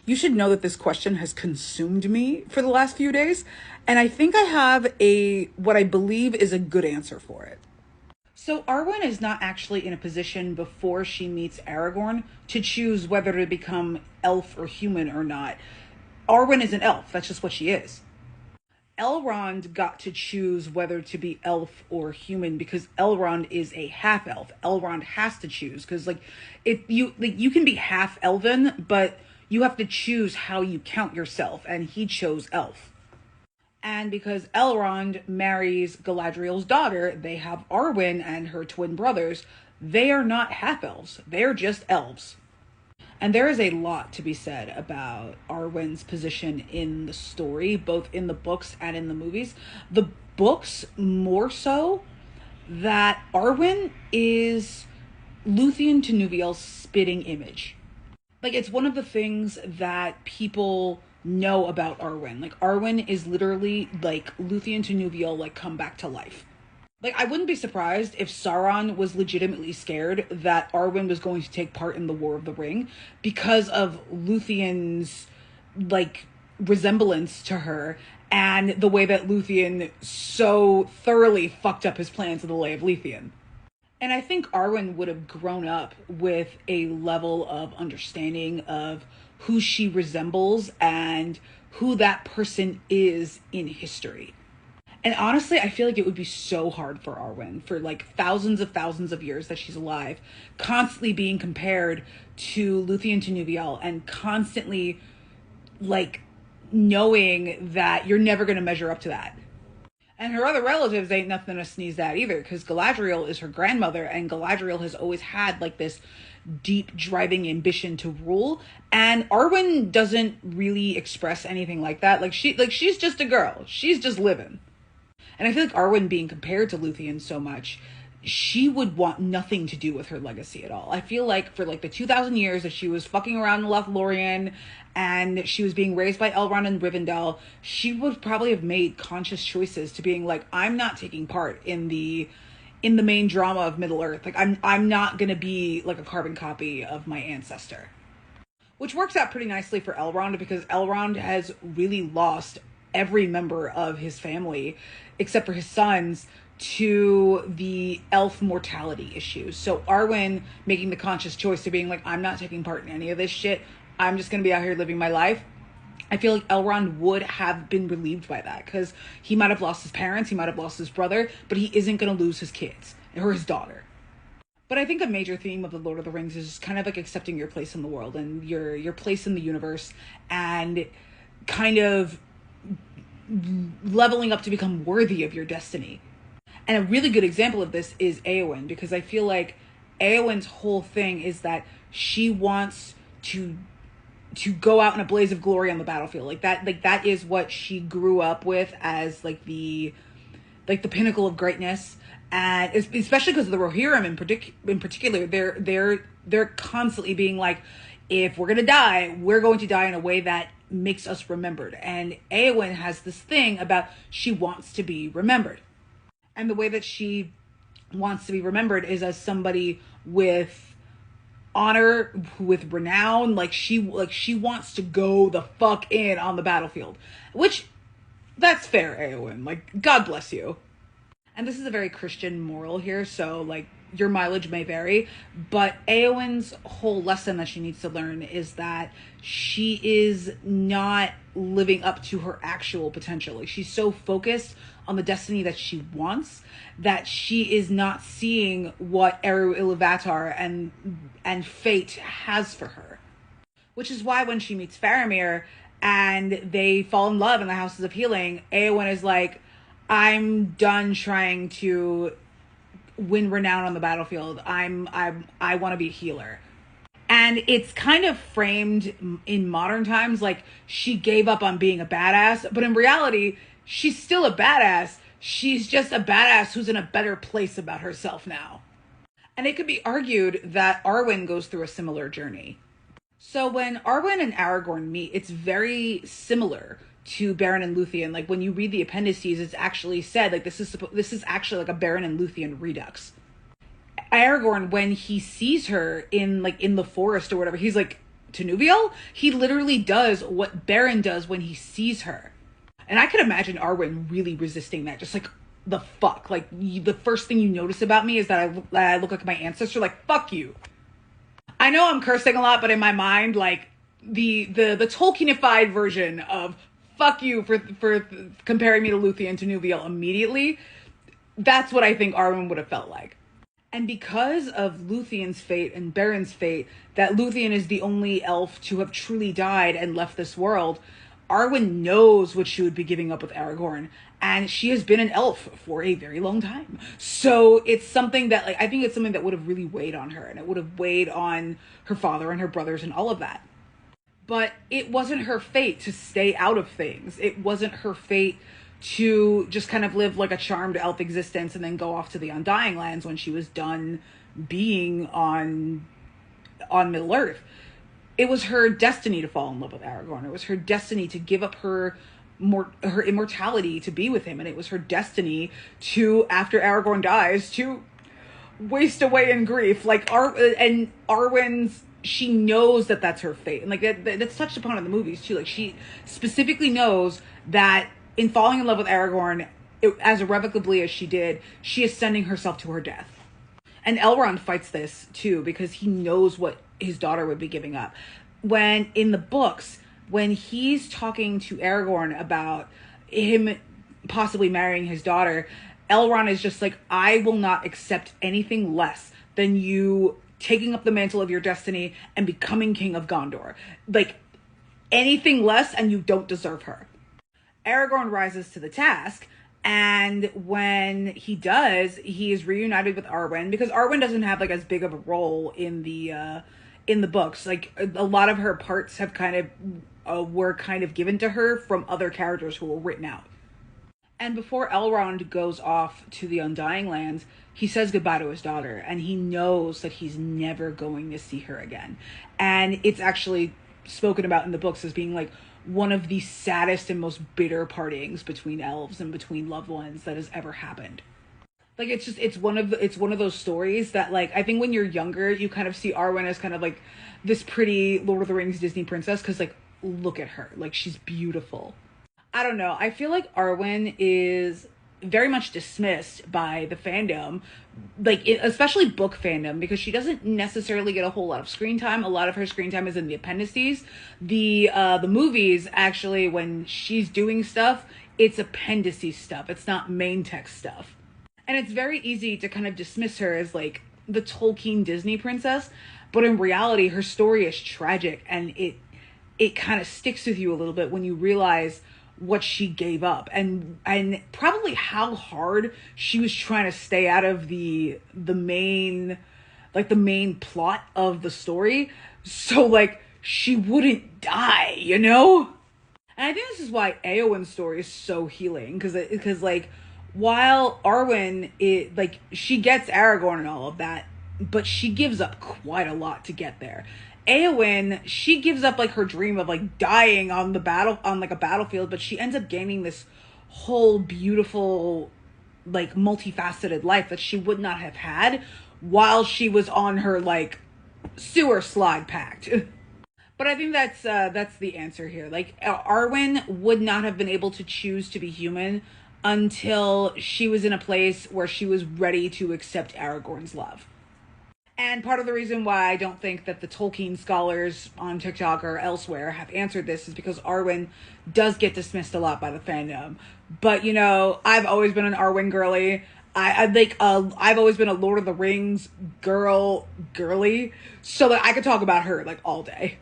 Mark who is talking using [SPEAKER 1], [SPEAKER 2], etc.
[SPEAKER 1] You should know that this question has consumed me for the last few days, and I think I have what I believe is a good answer for it. So Arwen is not actually in a position before she meets Aragorn to choose whether to become elf or human or not. Arwen is an elf. That's just what she is. Elrond got to choose whether to be elf or human because Elrond is a half elf. Elrond has to choose because you can be half elven, but you have to choose how you count yourself, and he chose elf. And because Elrond marries Galadriel's daughter, they have Arwen and her twin brothers. They are not half elves. They're just elves. And there is a lot to be said about Arwen's position in the story, both in the books and in the movies. The books, more so, that Arwen is Luthien to Nuviel's spitting image. Like, it's one of the things that people know about Arwen. Like, Arwen is literally, like, Luthien to Nuviel, like, come back to life. Like, I wouldn't be surprised if Sauron was legitimately scared that Arwen was going to take part in the War of the Ring because of Luthien's, like, resemblance to her and the way that Luthien so thoroughly fucked up his plans in the Lay of Lithien. And I think Arwen would have grown up with a level of understanding of who she resembles and who that person is in history. And honestly, I feel like it would be so hard for Arwen for like thousands of years that she's alive, constantly being compared to Luthien to Nuviel and constantly like knowing that you're never going to measure up to that. And her other relatives ain't nothing to sneeze at either, because Galadriel is her grandmother, and Galadriel has always had like this deep driving ambition to rule, and Arwen doesn't really express anything like that. She's just a girl. She's just living. And I feel like Arwen being compared to Luthien so much, she would want nothing to do with her legacy at all. I feel like for like the 2,000 years that she was fucking around in Lothlorien and she was being raised by Elrond and Rivendell, she would probably have made conscious choices to being like, I'm not taking part in the main drama of Middle-earth. Like, I'm not going to be like a carbon copy of my ancestor. Which works out pretty nicely for Elrond, because Elrond has really lost every member of his family, except for his sons, to the elf mortality issues. So Arwen making the conscious choice to being like, I'm not taking part in any of this shit. I'm just going to be out here living my life. I feel like Elrond would have been relieved by that, because he might have lost his parents, he might have lost his brother, but he isn't going to lose his kids or his daughter. But I think a major theme of the Lord of the Rings is just kind of like accepting your place in the world and your place in the universe, and kind of leveling up to become worthy of your destiny. And a really good example of this is Eowyn, because I feel like Eowyn's whole thing is that she wants to go out in a blaze of glory on the battlefield. Like that is what she grew up with as the pinnacle of greatness. And especially because of the Rohirrim in particular, they're constantly being like, if we're going to die, we're going to die in a way that makes us remembered. And Eowyn has this thing about she wants to be remembered. And the way that she wants to be remembered is as somebody with honor, with renown. Like she wants to go the fuck in on the battlefield. Which, that's fair, Eowyn. Like, God bless you. And this is a very Christian moral here, so like your mileage may vary, but Eowyn's whole lesson that she needs to learn is that she is not living up to her actual potential. Like, she's so focused on the destiny that she wants that she is not seeing what Eru Ilúvatar and fate has for her. Which is why when she meets Faramir and they fall in love in the Houses of Healing, Eowyn is like, I'm done trying to win renown on the battlefield. I want to be a healer. And it's kind of framed in modern times like she gave up on being a badass, but in reality, she's still a badass. She's just a badass who's in a better place about herself now. And it could be argued that Arwen goes through a similar journey. So when Arwen and Aragorn meet, it's very similar to Beren and Luthien. Like, when you read the appendices, it's actually said like this is actually like a Beren and Luthien redux. Aragorn, when he sees her in the forest or whatever, he's like to Nuviel, he literally does what Beren does when he sees her. And I could imagine Arwen really resisting that. Just like, the fuck? Like, the first thing you notice about me is that I look like my ancestor? Like, fuck you. I know I'm cursing a lot, but in my mind, like, the Tolkienified version of fuck you for comparing me to Luthien to Nuviel immediately, that's what I think Arwen would have felt like. And because of Luthien's fate and Beren's fate, that Luthien is the only elf to have truly died and left this world, Arwen knows what she would be giving up with Aragorn, and she has been an elf for a very long time. So it's something that, like, I think it's something that would have really weighed on her, and it would have weighed on her father and her brothers and all of that. But it wasn't her fate to stay out of things. It wasn't her fate to just kind of live like a charmed elf existence and then go off to the Undying Lands when she was done being on Middle-earth. It was her destiny to fall in love with Aragorn. It was her destiny to give up her immortality to be with him. And it was her destiny to, after Aragorn dies, to waste away in grief. Like, and Arwen's, she knows that that's her fate. And like that's touched upon in the movies too. Like, she specifically knows that in falling in love with Aragorn, as irrevocably as she did, she is sending herself to her death. And Elrond fights this too, because he knows what his daughter would be giving up. When in the books, when he's talking to Aragorn about him possibly marrying his daughter, Elrond is just like, I will not accept anything less than you taking up the mantle of your destiny and becoming king of Gondor. Like, anything less and you don't deserve her. Aragorn rises to the task, and when he does, he is reunited with Arwen, because Arwen doesn't have like as big of a role in the books. Like, a lot of her parts have were kind of given to her from other characters who were written out. And before Elrond goes off to the Undying Lands, he says goodbye to his daughter, and he knows that he's never going to see her again. And it's actually spoken about in the books as being like one of the saddest and most bitter partings between elves and between loved ones that has ever happened. Like, it's one of those stories that, like, I think when you're younger, you kind of see Arwen as kind of like this pretty Lord of the Rings Disney princess, because, like, look at her, like, she's beautiful. I don't know. I feel like Arwen is very much dismissed by the fandom, like, especially book fandom, because she doesn't necessarily get a whole lot of screen time. A lot of her screen time is in the appendices. The movies, actually, when she's doing stuff, it's appendices stuff. It's not main text stuff. And it's very easy to kind of dismiss her as like the Tolkien Disney princess, but in reality, her story is tragic, and it kind of sticks with you a little bit when you realize what she gave up, and probably how hard she was trying to stay out of the main plot of the story, so like she wouldn't die, you know? And I think this is why Eowyn's story is so healing, because like, while Arwen, she gets Aragorn and all of that, but she gives up quite a lot to get there. Eowyn, she gives up like her dream of like dying on a battlefield, but she ends up gaining this whole beautiful, like, multifaceted life that she would not have had while she was on her like sewer slide pact. But I think that's the answer here. Like, Arwen would not have been able to choose to be human until she was in a place where she was ready to accept Aragorn's love. And part of the reason why I don't think that the Tolkien scholars on TikTok or elsewhere have answered this is because Arwen does get dismissed a lot by the fandom. But, you know, I've always been an Arwen girly. I've always been a Lord of the Rings girly, so that I could talk about her like all day.